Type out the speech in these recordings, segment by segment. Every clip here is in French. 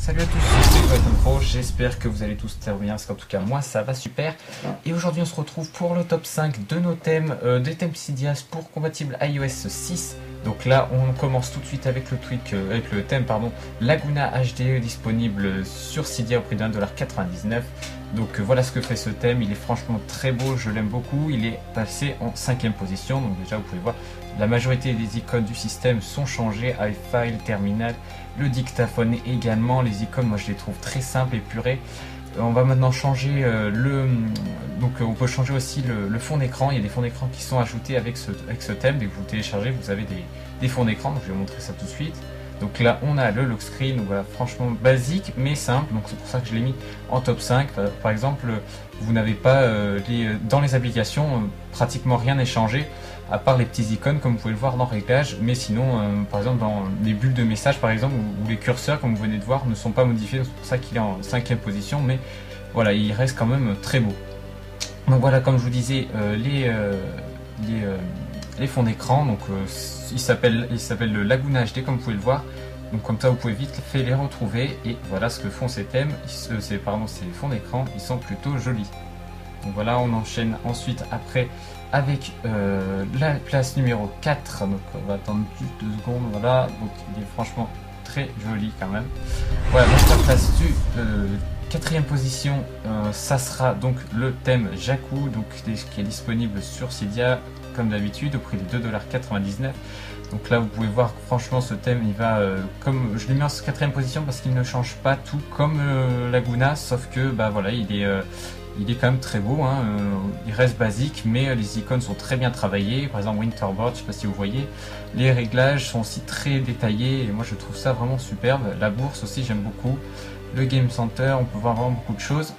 Salut à tous, c'est Gotham Pro, j'espère que vous allez tous très bien, parce qu'en tout cas moi ça va super. Et aujourd'hui on se retrouve pour le top 5 de nos thèmes, des thèmes Cydia pour compatible iOS 6. Donc là on commence tout de suite avec le thème Laguna HD disponible sur Cydia au prix de 1,99 $. Donc voilà ce que fait ce thème, il est franchement très beau, je l'aime beaucoup, il est passé en 5ème position. Donc déjà vous pouvez voir, la majorité des icônes du système sont changées, iFile, Terminal, le dictaphone également. Les icônes, moi je les trouve très simples, épurées. On va maintenant changer donc on peut changer aussi le fond d'écran. Il y a des fonds d'écran qui sont ajoutés avec ce thème. Dès que vous téléchargez, vous avez des fonds d'écran. Donc je vais vous montrer ça tout de suite. Donc là on a le lock screen, donc voilà, franchement basique mais simple, donc c'est pour ça que je l'ai mis en top 5. Par exemple, vous n'avez pas dans les applications pratiquement rien n'est changé à part les petits icônes comme vous pouvez le voir dans réglages, mais sinon par exemple dans les bulles de message par exemple, ou les curseurs comme vous venez de voir ne sont pas modifiés, c'est pour ça qu'il est en 5ème position, mais voilà, il reste quand même très beau. Donc voilà, comme je vous disais, les fonds d'écran, donc il s'appelle le Laguna HD comme vous pouvez le voir. Donc comme ça vous pouvez vite fait les retrouver, et voilà ce que font ces thèmes, ces fonds d'écran, ils sont plutôt jolis. Donc voilà, on enchaîne ensuite après avec la place numéro 4, donc on va attendre juste 2 secondes, voilà, donc il est franchement très joli quand même. Voilà, donc la place du 4ème position, ça sera donc le thème Jakku, donc qui est disponible sur Cydia comme d'habitude au prix de 2,99 $. Donc là vous pouvez voir que franchement ce thème il va comme je l'ai mis en 4ème position parce qu'il ne change pas tout comme Laguna, sauf que bah voilà, il est quand même très beau, hein. Il reste basique mais les icônes sont très bien travaillées. Par exemple Winterboard, je sais pas si vous voyez, les réglages sont aussi très détaillés et moi je trouve ça vraiment superbe. La bourse aussi j'aime beaucoup, le Game Center, on peut voir vraiment beaucoup de choses.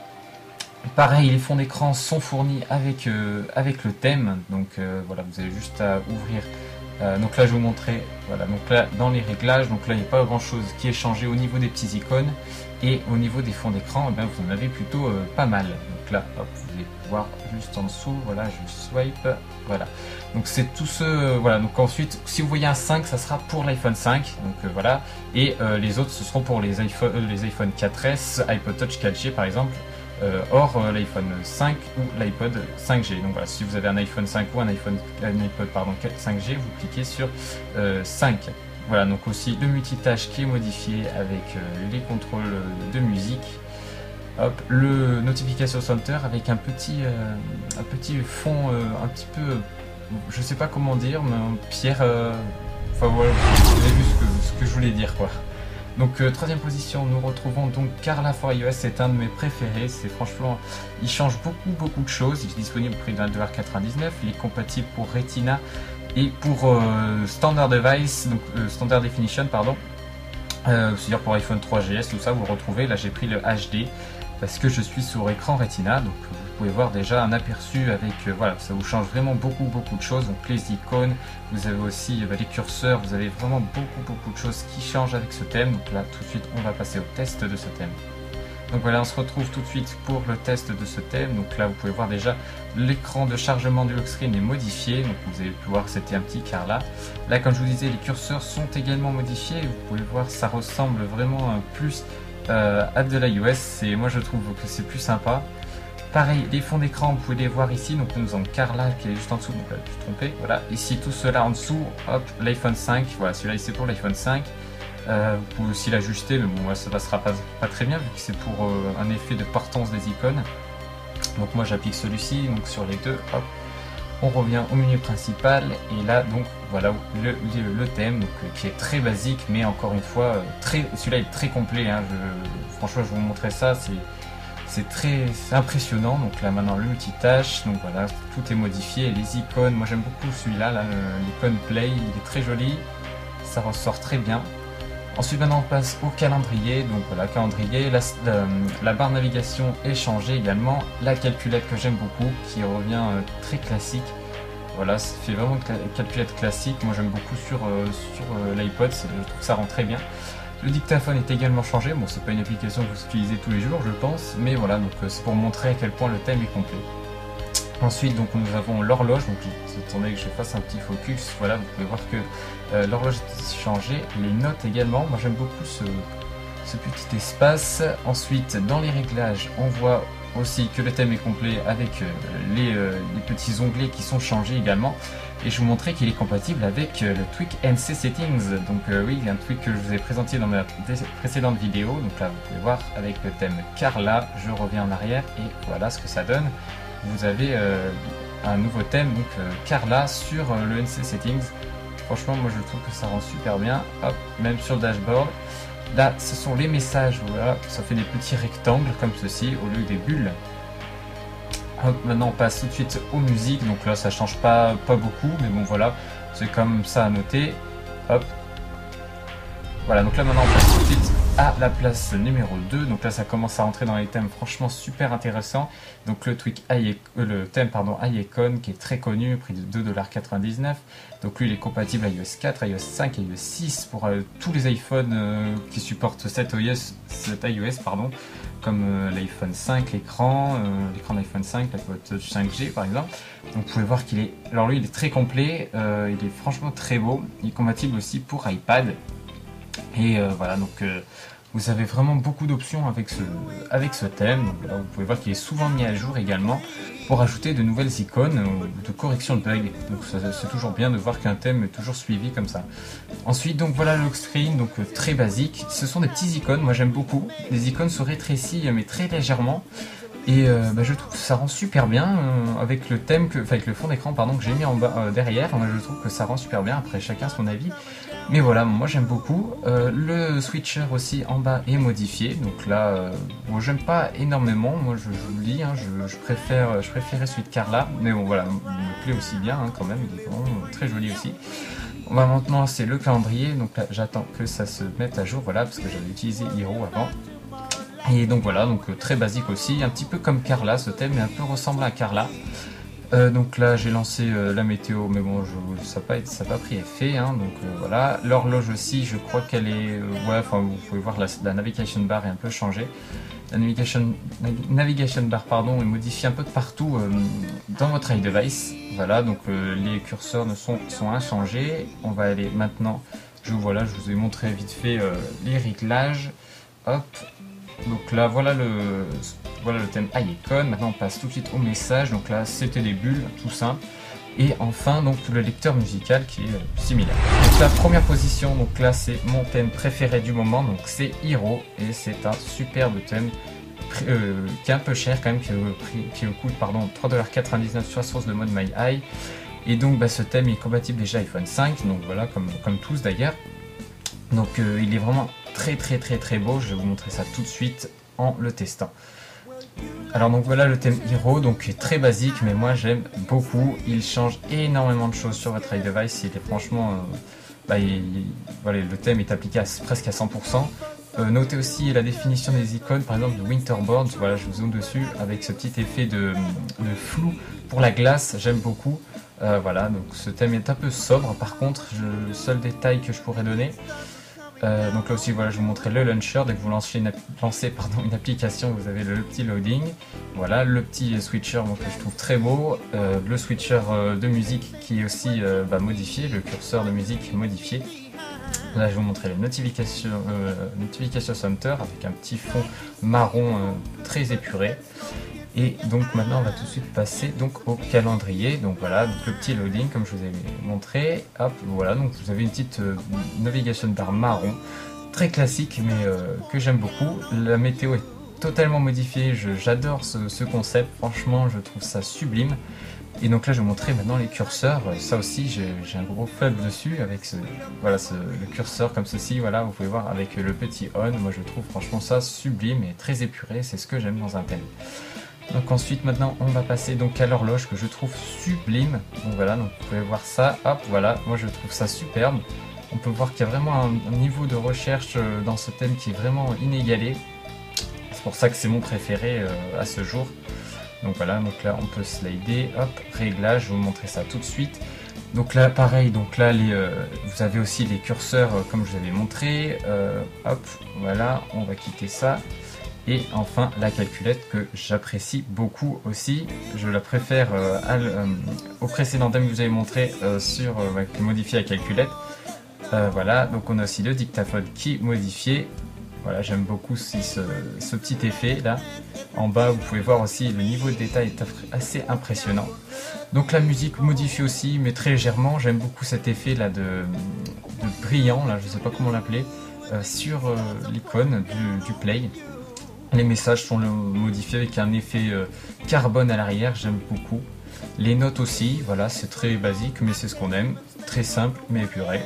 Pareil, les fonds d'écran sont fournis avec le thème, donc voilà, vous avez juste à ouvrir. Donc là je vais vous montrer, voilà, donc là dans les réglages, donc là il n'y a pas grand chose qui est changé au niveau des petits icônes, et au niveau des fonds d'écran, eh vous en avez plutôt pas mal. Donc là hop, vous allez voir juste en dessous, voilà, je swipe, voilà, donc c'est tout ce, voilà, donc ensuite si vous voyez un 5 ça sera pour l'iPhone 5, donc voilà, et les autres ce seront pour les iPhone 4S, iPod Touch 4G par exemple, hors l'iPhone 5 ou l'iPod 5G. Donc voilà, si vous avez un iPhone 5 ou un iPod 5G, vous cliquez sur 5. Voilà, donc aussi le multitâche qui est modifié avec les contrôles de musique. Hop, le Notification Center avec un petit fond un petit peu, je sais pas comment dire, mais pierre. Enfin voilà, vous avez vu ce que je voulais dire quoi. Donc 3ème position, nous retrouvons donc Carla for iOS, c'est un de mes préférés, c'est franchement, il change beaucoup de choses, il est disponible au prix de 1,99 $, il est compatible pour Retina et pour Standard Device, donc Standard Definition pardon, c'est-à-dire pour iPhone 3GS, tout ça vous le retrouvez. Là j'ai pris le HD parce que je suis sur écran Retina, donc vous pouvez voir déjà un aperçu avec, voilà, ça vous change vraiment beaucoup de choses. Donc les icônes, vous avez aussi les curseurs, vous avez vraiment beaucoup de choses qui changent avec ce thème. Donc là tout de suite on va passer au test de ce thème. Donc voilà, on se retrouve tout de suite pour le test de ce thème. Donc là vous pouvez voir déjà l'écran de chargement du lock screen est modifié, donc vous avez pu voir que c'était un petit Carla. Là comme je vous disais, les curseurs sont également modifiés, vous pouvez voir ça ressemble vraiment plus à de l'iOS, et moi je trouve que c'est plus sympa. Pareil, les fonds d'écran, vous pouvez les voir ici, donc nous avons Carla qui est juste en dessous, donc là je suis trompé, voilà, ici tout cela en dessous, hop, l'iPhone 5, voilà, celui-là c'est pour l'iPhone 5, vous pouvez aussi l'ajuster, mais bon, moi, ça passera pas très bien, vu que c'est pour un effet de portance des icônes. Donc moi j'applique celui-ci, donc sur les deux, hop, on revient au menu principal, et là donc voilà le thème, donc, qui est très basique, mais encore une fois, celui-là est très complet, hein, franchement je vais vous montrer ça, c'est impressionnant. Donc là maintenant le multitâche, donc voilà, tout est modifié, les icônes, moi j'aime beaucoup celui-là, l'icône Play, il est très joli, ça ressort très bien. Ensuite maintenant on passe au calendrier, donc voilà, calendrier, la barre navigation est changée également, la calculette que j'aime beaucoup, qui revient très classique, voilà, ça fait vraiment une calculette classique, moi j'aime beaucoup sur l'iPod, je trouve que ça rend très bien. Le dictaphone est également changé, bon c'est pas une application que vous utilisez tous les jours je pense, mais voilà, donc c'est pour montrer à quel point le thème est complet. Ensuite donc nous avons l'horloge, donc attendez que je fasse un petit focus, voilà, vous pouvez voir que l'horloge est changée, les notes également, moi j'aime beaucoup ce petit espace. Ensuite, dans les réglages, on voit aussi que le thème est complet avec les petits onglets qui sont changés également. Et je vous montrais qu'il est compatible avec le tweak NC Settings. Donc oui, un tweak que je vous ai présenté dans ma précédente vidéo. Donc là, vous pouvez voir avec le thème Carla. Je reviens en arrière et voilà ce que ça donne. Vous avez un nouveau thème, donc Carla, sur le NC Settings. Franchement, moi je trouve que ça rend super bien. Hop, même sur le dashboard. Là, ce sont les messages. Voilà, ça fait des petits rectangles comme ceci au lieu des bulles. Hop, maintenant on passe tout de suite aux musiques, donc là ça change pas beaucoup, mais bon voilà, c'est comme ça à noter. Hop. Voilà, donc là maintenant on passe tout de suite à la place numéro 2, donc là ça commence à rentrer dans les thèmes franchement super intéressants. Donc le thème iEcon qui est très connu, prix de 2,99 $. Donc lui il est compatible iOS 4, iOS 5, iOS 6 pour tous les iPhones qui supportent cet iOS, comme l'iPhone 5, l'écran d'iPhone 5, la boîte 5G par exemple. Donc vous pouvez voir qu'il est, alors lui il est très complet, il est franchement très beau, il est compatible aussi pour iPad. Et voilà, donc vous avez vraiment beaucoup d'options avec ce thème. Donc, là, vous pouvez voir qu'il est souvent mis à jour également pour ajouter de nouvelles icônes ou de correction de bugs. Donc c'est toujours bien de voir qu'un thème est toujours suivi comme ça. Ensuite, donc voilà le lock screen, donc très basique. Ce sont des petits icônes, moi j'aime beaucoup. Des icônes se rétrécissent mais très légèrement. Et je trouve que ça rend super bien avec le thème, avec le fond d'écran que j'ai mis en bas derrière. Moi je trouve que ça rend super bien, après chacun son avis. Mais voilà, moi j'aime beaucoup. Le switcher aussi en bas est modifié. Donc là, moi j'aime pas énormément. Moi je vous le dis, hein, je préférais celui de Carla. Mais bon voilà, il me plaît aussi bien quand même. Il est vraiment très joli aussi. On va maintenant lancer le calendrier. Donc là j'attends que ça se mette à jour. Voilà, parce que j'avais utilisé Hero avant. Et donc voilà, donc très basique aussi, un petit peu comme Carla, ce thème est un peu ressemblant à Carla. Donc là j'ai lancé la météo, mais bon ça n'a pas pris effet, hein, donc voilà. L'horloge aussi, je crois qu'elle est, vous pouvez voir la navigation bar est un peu changée. La navigation bar est modifiée un peu de partout dans votre iDevice. Voilà, donc les curseurs sont inchangés. On va aller maintenant, je vous ai montré vite fait les réglages. Hop. Donc là voilà le thème iEcon. Maintenant on passe tout de suite au message. Donc là c'était des bulles, tout simple. Et enfin donc le lecteur musical qui est similaire. Donc la première position, donc là c'est mon thème préféré du moment, donc c'est Hero. Et c'est un superbe thème qui est un peu cher quand même, qui coûte 3,99 sur la source de mode MyEye. Et donc ce thème est compatible déjà iPhone 5, donc voilà comme tous d'ailleurs. Donc il est vraiment très beau, je vais vous montrer ça tout de suite en le testant. Alors donc voilà le thème Hero, donc qui est très basique mais moi j'aime beaucoup, il change énormément de choses sur votre iDevice, il est franchement, le thème est appliqué presque à 100%. Notez aussi la définition des icônes, par exemple de Winterboard, voilà je vous zoome dessus avec ce petit effet de flou pour la glace, j'aime beaucoup. Voilà, donc ce thème est un peu sobre, par contre le seul détail que je pourrais donner, donc là aussi voilà, je vous montrais le launcher. Dès que vous lancez une application, vous avez le petit loading. Voilà, le petit switcher que je trouve très beau, le switcher de musique qui est aussi modifié, le curseur de musique modifié. Là je vais vous montrer les notifications center avec un petit fond marron très épuré. Et donc maintenant on va tout de suite passer donc au calendrier. Donc voilà, donc le petit loading comme je vous ai montré. Hop, voilà, donc vous avez une petite navigation bar marron, très classique mais que j'aime beaucoup. La météo est totalement modifiée, j'adore ce concept, franchement je trouve ça sublime. Et donc là je vais vous montrer maintenant les curseurs, ça aussi j'ai un gros faible dessus avec le curseur comme ceci, voilà vous pouvez voir avec le petit on, moi je trouve franchement ça sublime et très épuré, c'est ce que j'aime dans un thème. Donc ensuite maintenant on va passer donc à l'horloge que je trouve sublime. Donc voilà, donc vous pouvez voir ça, hop voilà, moi je trouve ça superbe. On peut voir qu'il y a vraiment un niveau de recherche dans ce thème qui est vraiment inégalé. C'est pour ça que c'est mon préféré à ce jour. Donc voilà, donc là on peut slider, hop, réglage, je vais vous montrer ça tout de suite. Donc là pareil, donc là vous avez aussi les curseurs comme je vous avais montré, hop, voilà, on va quitter ça. Et enfin la calculette que j'apprécie beaucoup aussi, je la préfère au précédent thème que vous avez montré qui modifie la calculette. Voilà, donc on a aussi le dictaphone qui est modifié. Voilà, j'aime beaucoup aussi ce petit effet là. En bas, vous pouvez voir aussi le niveau de détail est assez impressionnant. Donc la musique modifie aussi, mais très légèrement. J'aime beaucoup cet effet là de brillant, là, je sais pas comment l'appeler, sur l'icône du play. Les messages sont modifiés avec un effet carbone à l'arrière, j'aime beaucoup. Les notes aussi, voilà, c'est très basique, mais c'est ce qu'on aime. Très simple, mais épuré.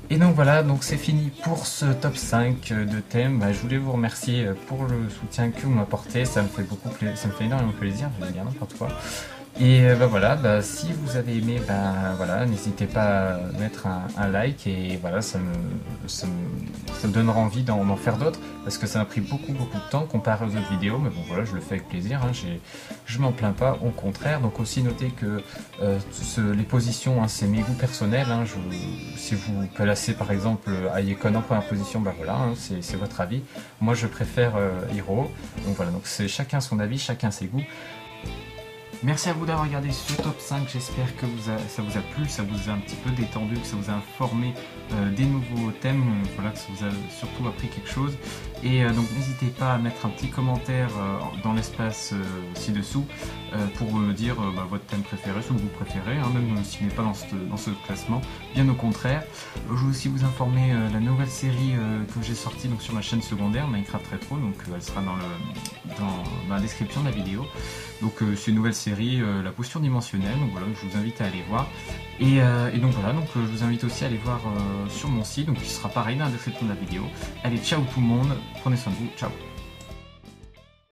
Et donc voilà, donc c'est fini pour ce top 5 de thèmes. Bah, je voulais vous remercier pour le soutien que vous m'apportez, ça me fait beaucoup plaisir, ça me fait énormément plaisir, je vais dire n'importe quoi. Et bah voilà, bah, si vous avez aimé, bah, voilà, n'hésitez pas à mettre un like et voilà, ça me donnera envie d'en faire d'autres parce que ça m'a pris beaucoup de temps comparé aux autres vidéos, mais bon voilà, je le fais avec plaisir, hein, je m'en plains pas, au contraire. Donc aussi notez que les positions, hein, c'est mes goûts personnels, hein, si vous placez par exemple Ayekon en première position, bah voilà, hein, c'est votre avis. Moi je préfère Hiro, donc voilà, donc c'est chacun son avis, chacun ses goûts. Merci à vous d'avoir regardé ce top 5, j'espère que ça vous a plu, ça vous a un petit peu détendu, que ça vous a informé des nouveaux thèmes, voilà, que ça vous a surtout appris quelque chose. Et donc n'hésitez pas à mettre un petit commentaire dans l'espace ci-dessous pour dire votre thème préféré, ce que vous préférez, hein, même s'il n'est pas dans ce classement, bien au contraire. Je vais aussi vous informer la nouvelle série que j'ai sortie donc, sur ma chaîne secondaire, Minecraft Retro, donc elle sera dans la description de la vidéo. Donc c'est une nouvelle série, la posture dimensionnelle, donc voilà, je vous invite à aller voir. Et donc voilà, donc je vous invite aussi à aller voir sur mon site, donc il sera pareil dans la description de la vidéo. Allez, ciao tout le monde, prenez soin de vous, ciao.